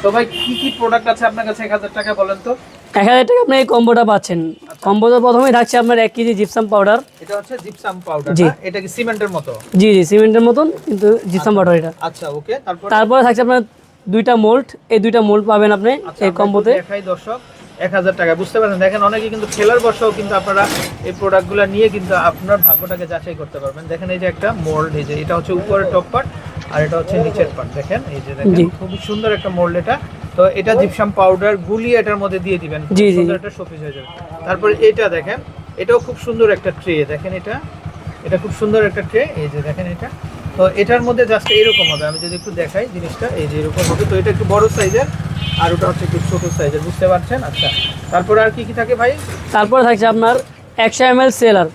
তো ভাই কি প্রোডাক্ট আছে আপনার কাছে 1000 টাকা বলেন তো? 1000 টাকা আপনি এই কম্বোটা পাচ্ছেন। কম্বোতে প্রথমেই থাকছে আপনার 1 কেজি জিপসাম পাউডার। এটা হচ্ছে জিপসাম পাউডার জি। না? এটা কি সিমেন্টের মতো? জি জি, সিমেন্টের মতন কিন্তু জিপসাম পাউডার এটা। আচ্ছা ওকে, তারপরে থাকছে আপনার 2টা মোল্ড। এই 2টা মোল্ড পাবেন আপনি এই কম্বোতে। দেখাই দর্শক 1000 টাকা, বুঝতে পারছেন? দেখেন অনেকে কিন্তু খেলার বসেও কিন্তু আপনারা এই প্রোডাক্টগুলো নিয়ে কিন্তু আপনার ভাগ্যটাকে যাচাই করতে পারবেন। দেখেন এই যে একটা মোল্ড, এই যে এটা হচ্ছে উপরের টপ পার্ট আর এটা হচ্ছে নিচের পার্ট। দেখেন এই যে দেখেন খুবই সুন্দর একটা মোল্ড এটা। তো এটা জিপসাম পাউডার গুলিয়ে এটার মধ্যে দিয়ে দিবেন, সুন্দর একটা শোপিস হয়ে যাবে। তারপর এটা দেখেন, এটাও খুব সুন্দর একটা ট্রে। দেখেন এটা খুব সুন্দর একটা ট্রে, এই যে দেখেন এটা। তো এটার মধ্যে জাস্ট এরকম হবে, আমি যদি একটু দেখাই জিনিসটা, এই যে এরকম হবে। তো এটা একটু বড় সাইজের আর ওটা হচ্ছে একটু ছোট সাইজের, বুঝতে পারছেন? আচ্ছা, তারপরে আর কি থাকে ভাই? তারপরে থাকছে আপনার 100 ml সেলার,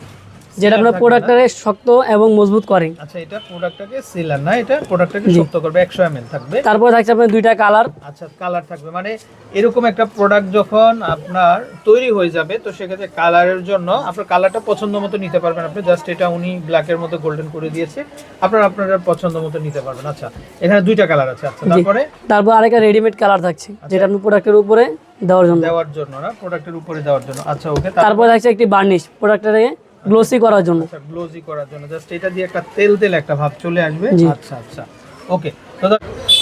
যেটা আপনার প্রোডাক্টটাকে শক্ত এবং মজবুত করে। আচ্ছা, এটা প্রোডাক্টটাকে সিলার না, এটা প্রোডাক্টটাকে শক্ত করবে। 100 ml থাকবে। তারপরে থাকছে আপনার 2টা কালার। আচ্ছা, কালার থাকবে। মানে এরকম একটা প্রোডাক্ট যখন আপনার তৈরি হয়ে যাবে, তো সেক্ষেত্রে কালারের জন্য আপনার কালারটা পছন্দ মতো নিতে পারবেন। আপনি জাস্ট এটা উনি ব্ল্যাকের মধ্যে গোল্ডেন করে দিয়েছে, আপনারা আপনার পছন্দ মতো নিতে পারবেন। আচ্ছা, এখানে 2টা কালার আছে। আচ্ছা, তারপর আরেকটা রেডিমেড কালার থাকছে, যেটা আপনি প্রোডাক্টের উপরে দেওয়ার জন্য না, প্রোডাক্টের উপরে দেওয়ার জন্য। আচ্ছা ওকে। তারপর থাকছে একটি বার্নিশ প্রোডাক্টটাকে গ্লোসি করার জন্য। আচ্ছা, গ্লোসি করার জন্য জাস্ট এটা দিয়ে একটা তেল একটা ভাব চলে আসবে। আচ্ছা আচ্ছা, ওকে। তো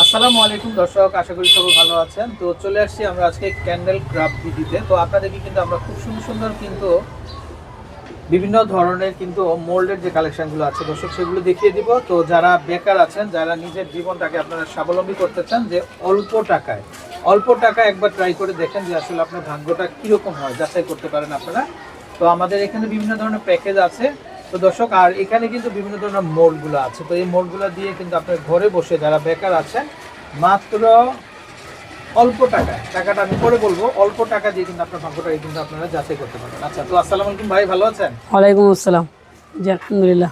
আসসালামু আলাইকুম দর্শক, আশা করি সবাই ভালো আছেন। তো চলে আসছি আমরা আজকে ক্যান্ডেল ক্রাফট ভিডিওতে। তো আপনাদেরকে কিন্তু আমরা খুব সুন্দর সুন্দর কিন্তু বিভিন্ন ধরনের কিন্তু মোল্ডের যে কালেকশনগুলো আছে দর্শক, সেগুলো দেখিয়ে দিব। তো যারা বেকার আছেন, যারা নিজের জীবনটাকে আপনারা স্বাবলম্বী করতে চান, যে অল্প টাকায় একবার ট্রাই করে দেখেন যে আসলে আপনার ভাগ্যটা কীরকম হয়, যাচাই করতে পারেন আপনারা। তো আমাদের এখানে বিভিন্ন ধরনের প্যাকেজ আছে তো দর্শক, আর এখানে কিন্তু বিভিন্ন ধরনের মোল্ডগুলো আছে। তো এই মোল্ডগুলো দিয়ে কিন্তু আপনার ঘরে বসে যারা বেকার আছেন, মাত্র অল্প টাকাটা আমি পরে বলবো, অল্প টাকা দিয়ে কিন্তু আপনার ভাগ্যটাকে কিন্তু আপনারা যাচাই করতে পারবেন। আচ্ছা, তো আসসালামু আলাইকুম ভাই, ভালো আছেন? ওয়ালাইকুম আসসালাম। জি আলহামদুলিল্লাহ।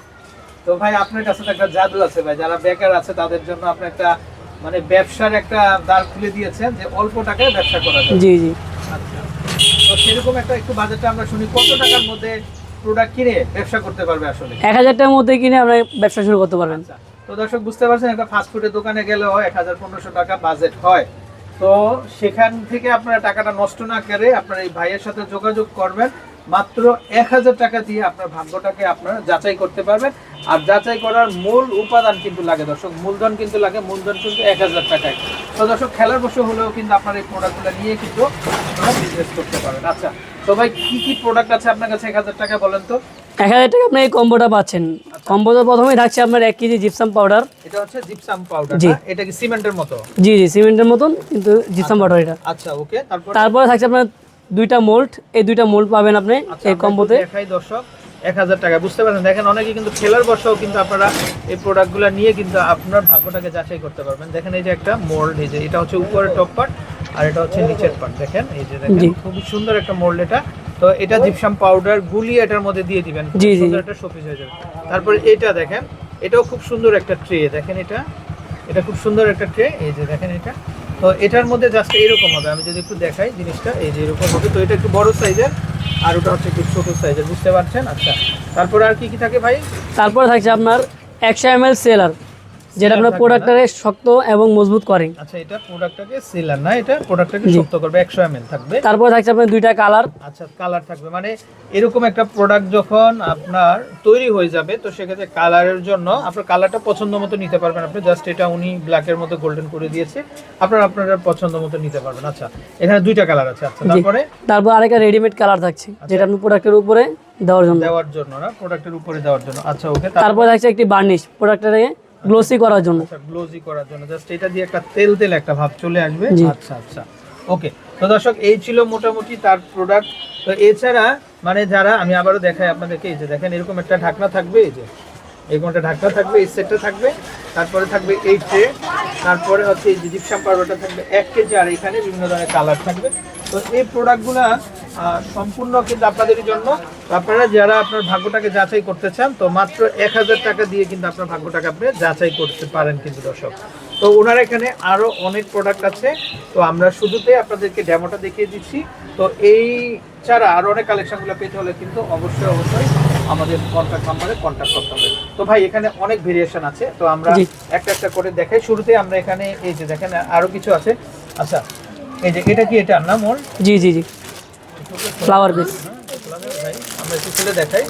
তো ভাই আপনার কাছে তো একটা জাদু আছে ভাই, যারা বেকার আছে তাদের জন্য আপনি একটা মানে ব্যবসার একটা দ্বার খুলে দিয়েছেন, যে অল্প টাকায় ব্যবসা করা যায়। জি জি। আচ্ছা, তো সেরকম একটা একটু বাজেটটা আমরা শুনি, কত টাকার মধ্যে প্রোডাক্ট কিনে ব্যবসা করতে পারবে আসলে? 1000 টাকার মধ্যে কিনে আপনি ব্যবসা শুরু করতে পারবেন। আচ্ছা, তো দর্শক বুঝতে পারছেন, একটা ফাস্টফুডের দোকানে গেলেও 1000-1500 টাকা বাজেট হয়। তো সেখান থেকে আপনারা টাকাটা নষ্ট না করে আপনারা এই ভাইয়ের সাথে যোগাযোগ করবেন। মাত্র 1000 টাকা দিয়ে আপনার ভাগ্যটাকে আপনারা যাচাই করতে পারবেন। আর যাচাই করার মূল উপাদান কিন্তু লাগে দর্শক, মূলধন কিন্তু লাগে, মূলধন কিন্তু 1000 টাকায়। তো দর্শক, খেলার বসে হলেও কিন্তু আপনার এই প্রোডাক্টগুলো নিয়ে কিন্তু আপনারা বিজনেস করতে পারবেন। আচ্ছা, তো ভাই কি প্রোডাক্ট আছে আপনার কাছে 1000 টাকা বলেন তো? 1000 টাকা আপনি এই কম্বোটা পাচ্ছেন। কম্বোতে প্রথমেই থাকছে আপনার 1 কেজি জিপসাম পাউডার। এটা হচ্ছে জিপসাম পাউডার না? এটা কি সিমেন্টের মতো? জি জি, সিমেন্টের মতন কিন্তু জিপসাম পাউডার এটা। আচ্ছা ওকে। তারপরে থাকছে আপনার 2টা মোল্ড। এই 2টা মোল্ড পাবেন আপনি এই কম্বোতে। দেখাই দর্শক 1000 টাকা, বুঝতে পারছেন? দেখেন অনেকে কিন্তু খেলার বসেও কিন্তু আপনারা এই প্রোডাক্টগুলো নিয়ে কিন্তু আপনার ভাগ্যটাকে যাচাই করতে পারবেন। দেখেন এই যে একটা মোল্ড, এই যে এটা হচ্ছে উপরের টপ পার্ট আর এটা হচ্ছে নিচের পার্ট। দেখেন এই যে দেখেন খুবই সুন্দর একটা মোল্ড এটা। তো এটা জিপসাম পাউডার গুলিয়ে এটার মধ্যে দিয়ে দিবেন, সুন্দর একটা শোপিস হয়ে যাবে। তারপর এটা দেখেন, এটাও খুব সুন্দর একটা ট্রে। দেখেন এটা খুব সুন্দর একটা ট্রে, এই যে দেখেন এটা। তো এটার মধ্যে জাস্ট এরকম হবে, আমি যদি একটু দেখাই জিনিসটা, এই যে এরকম হবে। তো এটা একটু বড় সাইজের আর ওটা হচ্ছে একটু ছোট সাইজের, বুঝতে পারছেন? আচ্ছা, তারপরে আর কি থাকে ভাই? তারপরে থাকছে আপনার 100 ml সেলার, যেটা আপনার প্রোডাক্টটাকে শক্ত এবং মজবুত করে। আচ্ছা, এটা প্রোডাক্টটাকে সিলার না, এটা প্রোডাক্টটাকে শক্ত করবে। 100 ml থাকবে। তারপর থাকছে আপনার 2টা কালার। আচ্ছা, কালার থাকবে। মানে এরকম একটা প্রোডাক্ট যখন আপনার তৈরি হয়ে যাবে, তো সেক্ষেত্রে কালারের জন্য আপনার কালারটা পছন্দ মতো নিতে পারবেন। আপনি জাস্ট এটা উনি ব্ল্যাকের মধ্যে গোল্ডেন করে দিয়েছে, আপনারা আপনার পছন্দ মতো নিতে পারবেন। আচ্ছা, এখানে 2টা কালার আছে। আচ্ছা, তারপর আরেকটা রেডিমেড কালার থাকছে, যেটা আপনি প্রোডাক্টের উপরে দেওয়ার জন্য না, প্রোডাক্টের উপরে দেওয়ার জন্য। আচ্ছা ওকে। তারপর থাকছে একটি বার্নিশ প্রোডাক্টটাকে গ্লোসি করার জন্য। আচ্ছা, গ্লোসি করার জন্য জাস্ট এটা দিয়ে একটা তেল একটা ভাব চলে আসবে। আচ্ছা আচ্ছা, ওকে। তো দর্শক, এই ছিল মোটামুটি তার প্রোডাক্ট। তো এছাড়া মানে যারা, আমি আবারও দেখাই আপনাদেরকে, এই যে দেখেন এরকম একটা ঢাকনা থাকবে, এই যে এরকম একটা ঢাকনা থাকবে, এই সেটটা থাকবে। তারপরে থাকবে এই ট্রে, তারপরে হচ্ছে এই যে জিপসাম পাউডারটা থাকবে 1 কেজি, আর এখানে বিভিন্ন ধরনের কালার থাকবে। তো এই প্রোডাক্টগুলো সম্পূর্ণ কিন্তু আপনাদের জন্য। আপনারা যারা আপনার ভাগ্যটাকে যাচাই করতে চান, তো মাত্র 1000 টাকা দিয়ে কিন্তু আপনার ভাগ্যটাকে আপনি যাচাই করতে পারেন কিন্তু দর্শক। তো ওনার এখানে আরও অনেক প্রোডাক্ট আছে, তো আমরা শুরুতে আপনাদেরকে ডেমোটা দেখিয়ে দিচ্ছি। তো এই ছাড়া আরও অনেক কালেকশনগুলো পেতে হলে কিন্তু অবশ্যই আমাদের কন্ট্যাক্ট নাম্বারে কন্ট্যাক্ট করতে হবে। তো ভাই এখানে অনেক ভেরিয়েশন আছে, তো আমরা জি। একটা একটা করে দেখাই। শুরুতে আমরা এখানে এই যে দেখেন আরো কিছু আছে। আচ্ছা এই যে এটা কি, এটা না মোর জি জি জি, ফ্লাওয়ার বেস। ভাই আমরা একটু খুলে দেখাই।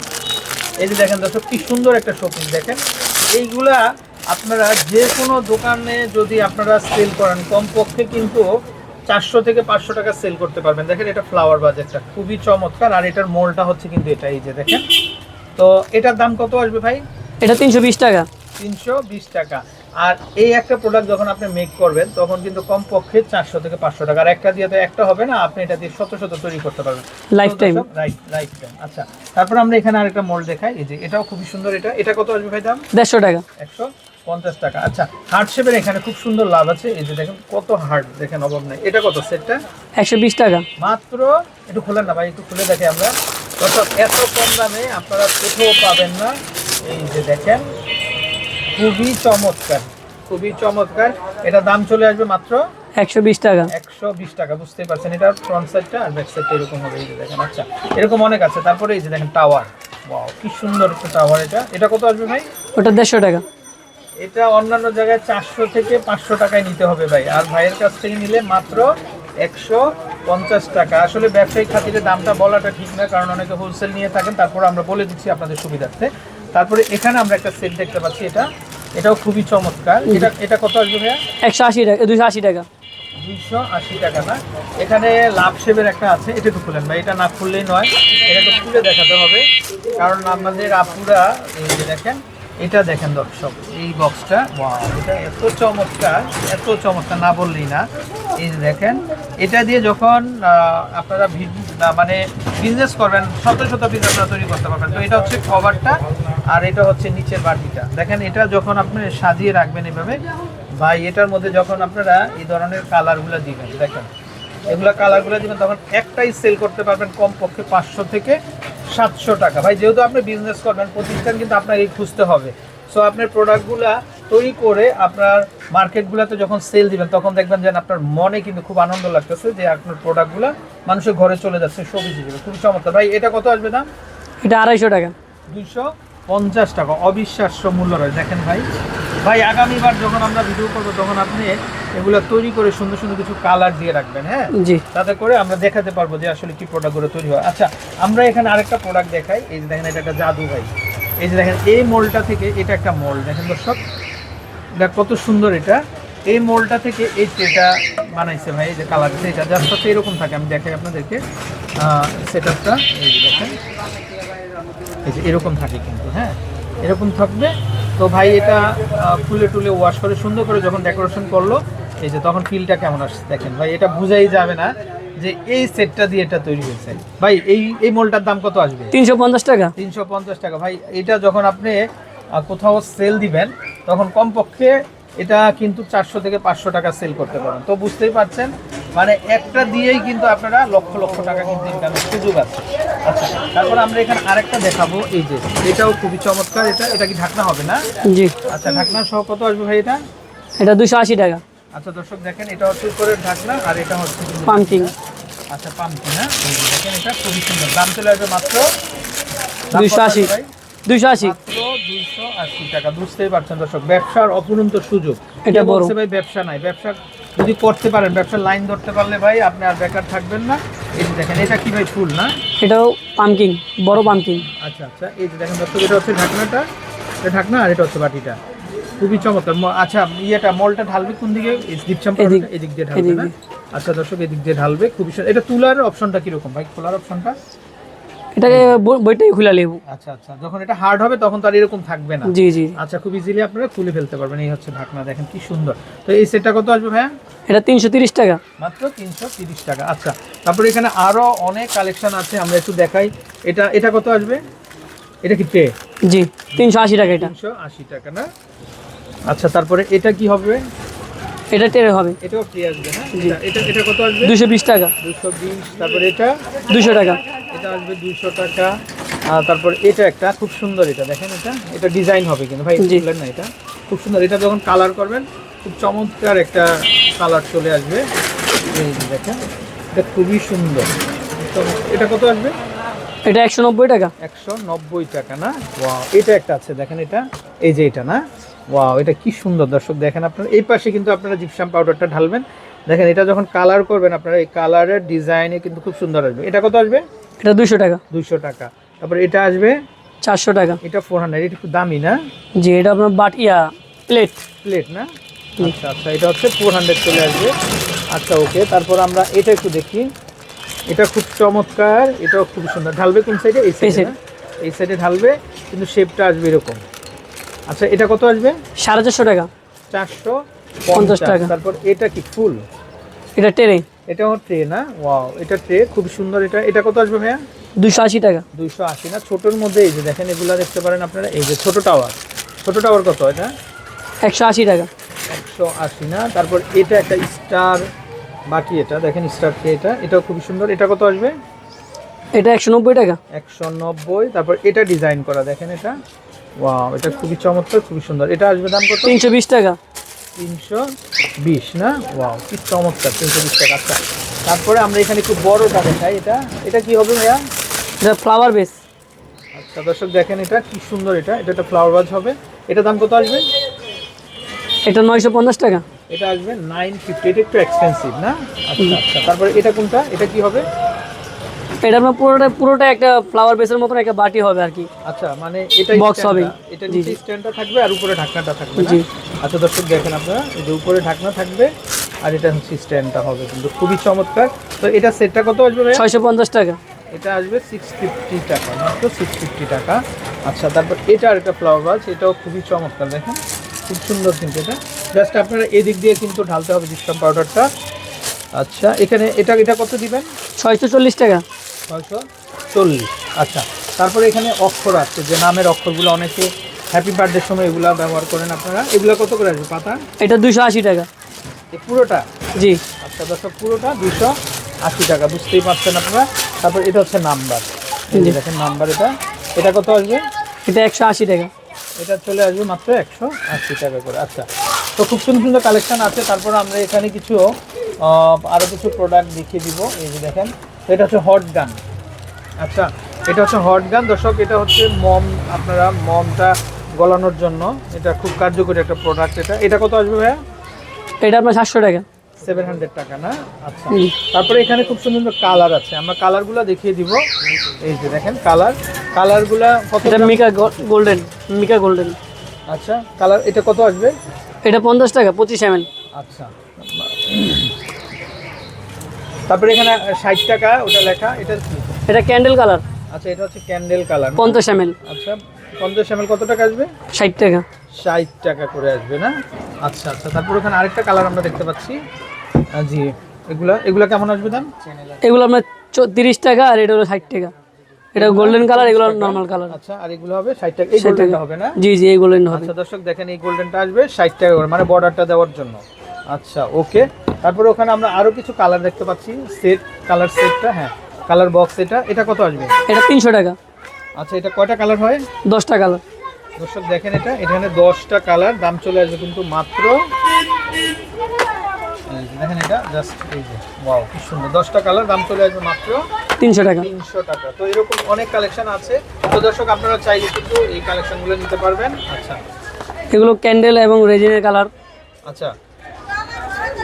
এই যে দেখেন দর্শক কি সুন্দর একটা শোপিস দেখেন। এইগুলা আপনারা যে কোনো দোকানে যদি আপনারা সেল করেন কমপক্ষে কিন্তু 400 থেকে 500 টাকা সেল করতে পারবেন। দেখেন এটা ফ্লাওয়ার বাজেটটা খুবই চমৎকার, আর এটার মোলটা হচ্ছে কিন্তু এটা, এই যে দেখেন। তো এটার দাম কত আসবে ভাই? এটা 320 টাকা। 320 টাকা। আর এই একটা প্রোডাক্ট যখন আপনি মেক করবেন তখন কিন্তু কমপক্ষে 400 থেকে 500 টাকা। আর একটা দিয়ে তো একটা হবে না, আপনি এটা দিয়ে শত শত তৈরি করতে পারবেন লাইফ টাইম। Life time. আচ্ছা তারপর আমরা এখানে আরেকটা মোল্ড দেখাই। এই যে এটাও খুবই সুন্দর। এটা কত আসবে ভাই দাম? 150 টাকা। 150 টাকা। আচ্ছা হার্ট শেপের এখানে খুব সুন্দর লাভ আছে। এই যে দেখেন কত হার্ট, দেখেন অভাব নাই। এটা কত সেটটা? 120 টাকা মাত্র। একটু খোলেন না ভাই, একটু খুলে দেখে আমরা। এত কম দামে আপনারা কোথাও পাবেন না। এই যে দেখেন খুবই চমৎকার, খুবই চমৎকার। এটা দাম চলে আসবে মাত্র 120 টাকা। 120 টাকা। বুঝতেই পারছেন এটার ফ্রন্ট সাইডটা আর ব্যাক সাইডটা এরকম হবে। এই যে দেখেন। আচ্ছা এরকম অনেক আছে। তারপরে এই যে দেখেন টাওয়ার, ওয়াও কি সুন্দর একটা টাওয়ার। এটা কত আসবে ভাই? ওটা 150 টাকা। এটা অন্যান্য জায়গায় 400 থেকে 500 টাকায় নিতে হবে ভাই, আর ভাইয়ের কাছ থেকে নিলে মাত্র 150 টাকা। আসলে ব্যবসায়িক খাতিরে দামটা বলাটা ঠিক না, কারণ অনেকে হোলসেল নিয়ে থাকেন। তারপর আমরা বলে দিচ্ছি আপনাদের সুবিধার্থে। তারপরে এখানে আমরা একটা সেট দেখতে পাচ্ছি, এটাও খুবই চমৎকার। এটা কত আসবে ভাইয়া? 180 টাকা, 280 টাকা। 280 টাকা না? এখানে লাভ শেপের একটা আছে, এটা একটু খুলেন ভাই। এটা না খুললেই নয়, এটা একটু খুলে দেখাতে হবে, কারণ আমাদের আপুরা এই যে দেখেন, এটা দেখেন দর্শক এই বক্সটা, ওয়াও এটা এত চমৎকার, এত চমৎকার না বললেই না। এই যে দেখেন এটা দিয়ে যখন আপনারা মানে বিজনেস করবেন, শত শত বিজনেস তৈরি করতে পারবেন। তো এটা হচ্ছে কভারটা, আর এটা হচ্ছে নিচের বাটিটা। দেখেন এটা যখন আপনি সাজিয়ে রাখবেন এভাবে ভাই, এটার মধ্যে যখন আপনারা এই ধরনের কালারগুলো দিবেন, দেখেন এগুলা কালারগুলো দিবেন, তখন একটাই সেল করতে পারবেন কমপক্ষে 500 থেকে 700 টাকা। ভাই যেহেতু আপনি বিজনেস করবেন, প্রতিষ্ঠান কিন্তু আপনাকে খুঁজতে হবে। সো আপনার প্রোডাক্টগুলা তৈরি করে আপনার মার্কেটগুলোতে যখন সেল দিবেন, তখন দেখবেন যে আপনার মনে কিন্তু খুব আনন্দ লাগতেছে যে আপনার প্রোডাক্টগুলো মানুষের ঘরে চলে যাচ্ছে শোপিস হিসেবে। খুব চমৎকার। ভাই এটা কত আসবে দাম? এটা 250 টাকা। 250 টাকা। অবিশ্বাস্য মূল্য রয়েছে। দেখেন ভাই, আগামীবার যখন আমরা ভিডিও করবো তখন আপনি এগুলো তৈরি করে সুন্দর সুন্দর কিছু কালার দিয়ে রাখবেন, হ্যাঁ জি। তাতে করে আমরা দেখাতে পারবো যে আসলে কি প্রোডাক্টগুলো তৈরি হয়। আচ্ছা আমরা এখানে আরেকটা প্রোডাক্ট দেখাই। এই যে দেখেন এটা একটা জাদু ভাই। এই যে দেখেন এই মোলটা থেকে, এটা একটা মোল দেখেন দর্শক, এটা কত সুন্দর। এই মোলটা থেকে এই ট্রেটা বানাইছে ভাই। এই যে কালার, এটা জাস্ট হচ্ছে এরকম থাকে। আমি দেখাই আপনাদেরকে সেটআপটা। এই যে দেখেন এই যে এরকম থাকে কিন্তু, হ্যাঁ এরকম থাকবে। তো ভাই এটা ফুলে টুলে ওয়াশ করে সুন্দর করে যখন ডেকোরেশন করলো, এই যে তখন ফিলটা কেমন আসছে দেখেন ভাই। এটা বুঝাই যাবে না যে এই সেটটা দিয়ে এটা তৈরি হয়েছে। ভাই এই মোলটার দাম কত আসবে? 350 টাকা। 350 টাকা। ভাই এটা যখন আপনি কোথাও সেল দিবেন তখন কমপক্ষে এটা কিন্তু 400 থেকে 500 টাকা সেল করতে পারেন। তো বুঝতেই পারছেন মানে একটা দিয়েই কিন্তু আপনারা লক্ষ লক্ষ টাকা কিন্তু ইনকামের সুযোগ আছে। আচ্ছা তারপর আমরা এখানে আরেকটা দেখাবো। এই যে এটাও খুবই চমৎকার। এটা কি ঢাকনা হবে না? জি। আচ্ছা ঢাকনা সহ কত আসবে ভাই এটা? এটা 280 টাকা। আচ্ছা দর্শক দেখেন এটা হচ্ছে উপরের ঢাকনা, আর এটা হচ্ছে পাম্পিং। আচ্ছা পাম্পিং। হ্যাঁ এই যে দেখেন এটা খুবই সুন্দর। দাম চলে আসবে মাত্র 280। 280 মাত্র 280 টাকা। বুঝতেই পারছেন দর্শক, ব্যবসার অপরন্ত সুযোগ। এটা বড় ভাই ব্যবসা নাই, ব্যবসা যদি করতে পারেন, ব্যবসার লাইন ধরতে পারলে ভাই আপনি আর বেকার থাকবেন না। এই যে দেখেন এটা কি ভাই ফুল না? এটাও পাম্পিং, বড় পাম্পিং। আচ্ছা আচ্ছা এই যে দেখেন দর্শক এটা হচ্ছে ঢাকনাটা, এটা ঢাকনা, আর এটা হচ্ছে বাটিটা। খুবই চমৎকার। আচ্ছা ইয়েটা মলটা ঢালবে কোন দিকে? এদিক দিয়ে ঢালবে না? আচ্ছা দর্শক এদিক দিয়ে ঢালবে। খুবই সুন্দর। এটা তুলার অপশনটা কিরকম ভাই? খোলার অপশনটা এটাকে বইটাই খুলে নেব। আচ্ছা আচ্ছা যখন এটা হার্ড হবে তখন তো আর এরকম থাকবে না। জি জি। আচ্ছা খুব ইজিলি আপনারা খুলে ফেলতে পারবেন। এই হচ্ছে ঢাকনা, দেখেন কি সুন্দর। তো এই সেটটা কত আসবে ভাইয়া? এটা 330 টাকা। মাত্র 330 টাকা। আচ্ছা তারপরে এখানে আরো অনেক কালেকশন আছে, আমরা একটু দেখাই। এটা কত আসবে? এটা কি ট্রে? জি 380 টাকা। এটা 380 টাকা না? আচ্ছা তারপরে এটা কি হবে? এটা টেরে হবে। এটাও ট্রে আসবে না? এটা কত আসবে? 220 টাকা। 220। তারপরে এটা 200 টাকা। এটা আসবে 200 টাকা। আর তারপর এটা একটা খুব সুন্দর। এটা দেখেন এটা ডিজাইন হবে কিন্তু ভাই, বুঝলেন না? এটা খুব সুন্দর। এটা যখন কালার করবেন খুব চমৎকার একটা কালার চলে আসবে। এই যে দেখেন এটা খুবই সুন্দর। তো এটা কত আসবে? এটা 190 টাকা। 190 টাকা না? ওয়াও, এটা একটা আছে দেখেন, এটা এই যে এটা না, ওয়াও এটা কি সুন্দর দর্শক দেখেন। আপনারা এই পাশে কিন্তু আপনারা জিপসাম পাউডারটা ঢালবেন, দেখেন এটা যখন কালার করবেন আপনারা এই কালারের ডিজাইনে কিন্তু খুব সুন্দর আসবে। এটা কত আসবে? এটা 200 টাকা। 200 টাকা। তারপর এটা আসবে 400 টাকা। এটা 400, এটা একটু দামি না? জি, এটা আপনার বাটিয়া প্লেট। প্লেট না? আচ্ছা আচ্ছা, এটা হচ্ছে 400 চলে আসবে। আচ্ছা ওকে, তারপর আমরা এটা একটু দেখি, এটা খুব চমৎকার, এটাও খুব সুন্দর। ঢালবে কোন সাইডে? এই সাইডে। এই সাইডে ঢালবে, কিন্তু শেপটা আসবে এরকম। আচ্ছা এটা কত আসবে? 450 টাকা। 450 টাকা। তারপর এটা কি ফুল? এটা ট্রে। এটাও ট্রে না? ওয়াও, এটা ট্রে খুব সুন্দর। এটা এটা কত আসবে ভাইয়া? 280 টাকা। 280 না? ছোটোর মধ্যে এই যে দেখেন এগুলা দেখতে পারেন আপনারা, এই যে ছোট টাওয়ার। ছোট টাওয়ার কত এটা? 180 টাকা। 180 না? তারপর এটা একটা স্টার বাটি, এটা দেখেন স্টার ট্রে, এটা এটাও খুব সুন্দর। এটা কত আসবে? এটা 190 টাকা। 190। তারপর এটা ডিজাইন করা দেখেন, এটা ওয়াও, এটা খুবই চমৎকার, খুবই সুন্দর। এটা আসবে দাম কত? 320 টাকা। 320 না? ওয়াও কি চমৎকার, 320 টাকা। আচ্ছা তারপরে আমরা এখানে একটু বড়টা দেখাই, এটা এটা কি হবে ভাইয়া? এটা ফ্লাওয়ার বেস। আচ্ছা দর্শক দেখেন এটা কি সুন্দর, এটা এটা একটা ফ্লাওয়ার ভাজ হবে। এটা দাম কত আসবে? এটা 950 টাকা। এটা আসবে 950। এটা একটু এক্সপেন্সিভ না? আচ্ছা আচ্ছা, তারপরে এটা কোনটা? এটা কি হবে? এটা আপনার পুরোটা একটা ফ্লাওয়ার বেসের মতন একটা বাটি হবে আর কি। আচ্ছা মানে এটা বক্স হবে। এটা নিচে স্ট্যান্ডটা থাকবে আর উপরে ঢাকনাটা থাকবে না? জি। আচ্ছা দর্শক দেখেন আপনারা, এই যে উপরে ঢাকনা থাকবে আর এটা হচ্ছে স্ট্যান্ডটা হবে, কিন্তু খুবই চমৎকার। তো এটা সেটটা কত আসবে ভাই? 650 টাকা। এটা আসবে 650 টাকা, মাত্র 650 টাকা। আচ্ছা তারপর এটা আর একটা ফ্লাওয়ার ভাজ, এটাও খুবই চমৎকার দেখেন, খুব সুন্দর কিন্তু এটা। জাস্ট আপনারা এদিক দিয়ে কিন্তু ঢালতে হবে জিপসাম পাউডারটা। আচ্ছা এখানে এটা এটা কত দিবেন? 640 টাকা। 640। আচ্ছা তারপরে এখানে অক্ষর আছে, যে নামের অক্ষরগুলো অনেকে হ্যাপি বার্থডের সময় এগুলা ব্যবহার করেন আপনারা, এগুলা কত করে আসবে পাতা? এটা 280 টাকা। এই পুরোটা? জি। আচ্ছা দর্শক পুরোটা 280 টাকা, বুঝতেই পারছেন আপনারা। তারপর এটা হচ্ছে নাম্বার, দেখেন নাম্বার, এটা এটা কত আসবে? এটা 180 টাকা। এটা চলে আসবে মাত্র 180 টাকা করে। আচ্ছা তো খুব সুন্দর সুন্দর কালেকশন আছে। তারপর আমরা এখানে কিছু আরও কিছু প্রোডাক্ট দেখিয়ে দিব, এই যে দেখেন। তো এটা হচ্ছে হট গান। আচ্ছা এটা হচ্ছে হট গান দর্শক, এটা হচ্ছে মম, আপনারা মমটা গলানোর জন্য এটা খুব কার্যকরী একটা প্রোডাক্ট। এটা এটা কত আসবে ভাইয়া? এটা আপনার 700 টাকা। 700 টাকা না? আচ্ছা তারপরে এখানে খুব সুন্দর সুন্দর কালার আছে, আমরা কালারগুলো দেখিয়ে দিব। এই যে দেখেন কালারগুলা কত? এটা মিকা গোল্ডেন। আচ্ছা কালার এটা কত আসবে? এটা 50 টাকা, 25 ml। আচ্ছা তারপরে এখানে 60 টাকা ওটা লেখা, এটা কি? এটা ক্যান্ডেল কালার। আচ্ছা এটা হচ্ছে ক্যান্ডেল কালার, 50 ml। আচ্ছা 50 ml কত টাকা আসবে? 60 টাকা। 60 টাকা করে আসবে না? আচ্ছা আচ্ছা তারপর ওখানে আরেকটা কালার আমরা দেখতে পাচ্ছি। জি এগুলা কেমন আসবে দাম? এগুলো আপনার 30 টাকা, আর এটা হলো 60 টাকা। এটা গোল্ডেন কালার, এগুলো নরমাল কালার। আচ্ছা আর এগুলো হবে 60 টাকা। এই গোল্ডেনটা হবে না? জি জি, এই গোল্ডেন হবে। আচ্ছা দর্শক দেখেন এই গোল্ডেনটা আসবে 60 টাকা করে, মানে বর্ডারটা দেওয়ার জন্য। আচ্ছা ওকে, তারপরে ওখানে আমরা আরো কিছু কালার দেখতে পাচ্ছি, কালার সেটটা, হ্যাঁ কালার বক্স। এটা এটা কত আসবে? এটা 300 টাকা। আচ্ছা এটা কয়টা কালার হয়? 10টা কালার। দর্শক দেখেন এটা, এখানে 10টা কালার, দাম চলে আসবে কিন্তু মাত্র, দেখেন এটা জাস্ট এই যে ওয়াও কি সুন্দর, 10টা কালার, দাম চলে আসবে মাত্র 300 টাকা। 300 টাকা। তো এরকম অনেক কালেকশন আছে, তো দর্শক আপনারা চাইলে কিন্তু এই কালেকশনগুলো নিতে পারবেন। আচ্ছা এগুলো ক্যান্ডেল এবং রেজিনের কালার। আচ্ছা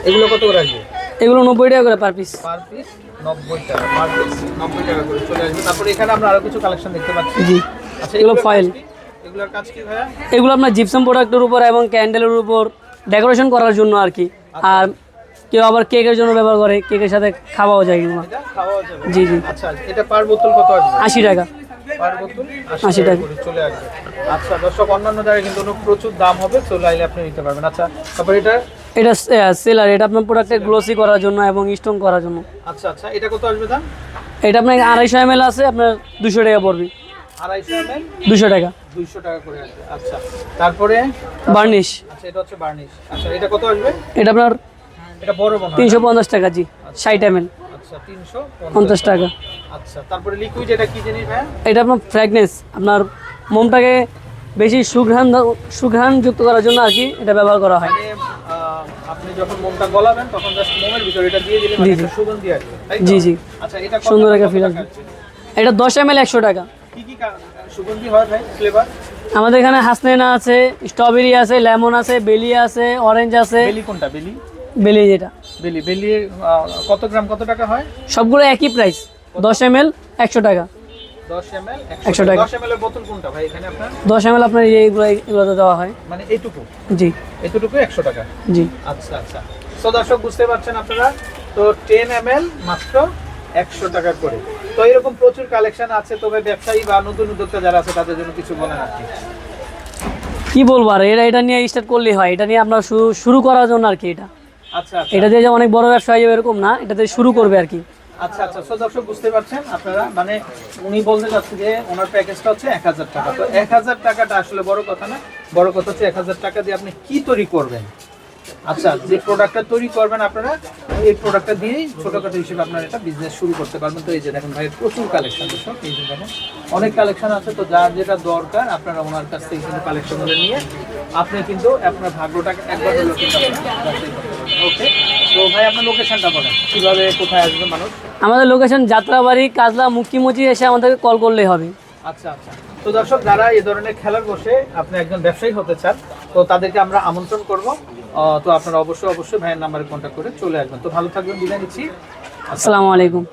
এগুলো কত করে আসবে? এগুলো 90 টাকা করে পার পিস। পার পিস 90 টাকা, পার পিস 90 টাকা করে চলে আসবে। তারপরে এখানে আমরা আরো কিছু কালেকশন দেখতে পাচ্ছি। জি। আচ্ছা এগুলো ফয়েল। এগুলোর কাজ কি ভাইয়া? এগুলো আপনার জিপসাম প্রোডাক্টের উপর এবং ক্যান্ডেলের উপর ডেকোরেশন করার জন্য আর কি। আর কেউ আবার কেকের জন্য ব্যবহার করে, কেকের সাথে খাওয়াও যায় এগুলো। এটা খাওয়া যাবে? জি জি। আচ্ছা এটা পার বোতল কত আসবে? 80 টাকা। পার বোতল 80 80 টাকা টাকা করে চলে আসবে। আচ্ছা দর্শক অন্যান্য জায়গায় কিন্তু প্রচুর দাম হবে, চলে আইলে আপনি নিতে পারবেন। আচ্ছা তারপর এটা সেলার, এটা আপনার প্রোডাক্টের গ্লোসি করার জন্য এবং স্টোন করার জন্য। আচ্ছা আচ্ছা এটা কত আসবে দাম? এটা আপনার 250 ml আছে, আপনার 200 টাকা পড়বে। 250 ml 200 টাকা। 200 টাকা করে আসবে। আচ্ছা তারপরে বার্নিশ। আচ্ছা এটা হচ্ছে বার্নিশ। আচ্ছা এটা কত আসবে? এটা আপনার এটা বড় মনে হয় 350 টাকা। জি। 60 ml। আচ্ছা 350 50 টাকা। আচ্ছা তারপরে লিকুইড এটা কি জিনিস ভাই? এটা আপনার ফ্র্যাগনেন্স, আপনার মোমটাকে বেশি সুঘ্রাণ যুক্ত করার জন্য আর কি এটা ব্যবহার করা হয়। মানে আপনি যখন মোমটা গলাবেন তখন জাস্ট মোমের ভিতরে এটা দিয়ে দিলে মানে একটা সুগন্ধি আসবে, তাই তো? জি জি। আচ্ছা এটা সুন্দর একটা ফিল আসবে। এটা 10 ml 100 টাকা। কি কি সুগন্ধি হয় ভাই ফ্লেভার? আমাদের এখানে হাসনেনা আছে, স্ট্রবেরি আছে, লেমন আছে, বেলি আছে, অরেঞ্জ আছে। বেলি কোনটা? বেলি বেলি যেটা বেলি বেলি কত গ্রাম কত টাকা হয়? সবগুলো একই প্রাইস, 10 ml 100 টাকা। 10 ml 100 টাকা। 10 ml এর বোতল কোনটা ভাই এখানে আপনার? 10 ml আপনার এগুলোতে দেওয়া হয়। মানে এইটুকু? জি এতটুকু 100 টাকা। জি। আচ্ছা আচ্ছা। তো দর্শক বুঝতে পারছেন আপনারা, তো 10 ml মাত্র 100 টাকা করে। তো এরকম প্রচুর কালেকশন আছে। তবে ব্যবসায়ী বা নতুন উদ্যোক্তা যারা আছে তাদের জন্য কিছু বলেন আপনি? কি বলবো আর, এটা নিয়ে স্টার্ট করলেই হয়, এটা নিয়ে আমরা শুরু করার জন্য আর কি। এটা আচ্ছা আচ্ছা। এটা দিয়ে যে অনেক বড় ব্যবসা হয়ে যাবে এরকম না, এটা দিয়ে শুরু করবে আর কি। আচ্ছা আচ্ছা। তো দর্শক বুঝতে পারছেন আপনারা, মানে উনি বলতে চাচ্ছে যে ওনার প্যাকেজটা হচ্ছে 1000 টাকা। তো 1000 টাকাটা আসলে বড় কথা না, বড় কথা হচ্ছে 1000 টাকা দিয়ে আপনি কি তৈরি করবেন। আচ্ছা, যে প্রোডাক্টটা তৈরি করবেন আপনারা, এই প্রোডাক্টটা দিয়েই ছোটখাটো হিসেবে আপনারা এটা বিজনেস শুরু করতে পারবেন। তো এই যে দেখেন ভাই, প্রচুর কালেকশন দর্শক, এই যে দেখেন অনেক কালেকশন আছে। তো যার যেটা দরকার আপনারা ওনার কাছ থেকে কিন্তু কালেকশনগুলো নিয়ে আপনি কিন্তু আপনার ভাগ্যটাকে একবার হলেও কিন্তু ওকে। তো ভাই আপনার লোকেশনটা বলেন, কিভাবে কোথায় আসবে মানুষ? আমাদের লোকেশন যাত্রাবাড়ি, কাজলা, মুক্তিমুচি, এসে আমাদেরকে কল করলেই হবে। আচ্ছা আচ্ছা। তো দর্শক যারা এই ধরনের খেলার বসে আপনি একজন ব্যবসায়ী হতে চান, তো তাদেরকে আমরা আমন্ত্রণ করব। তো আপনারা অবশ্যই ভাইয়ের নাম্বারে কন্ট্যাক্ট করে চলে আসবেন। তো ভালো থাকবেন, বিদায় নিচ্ছি। আসসালামু আলাইকুম।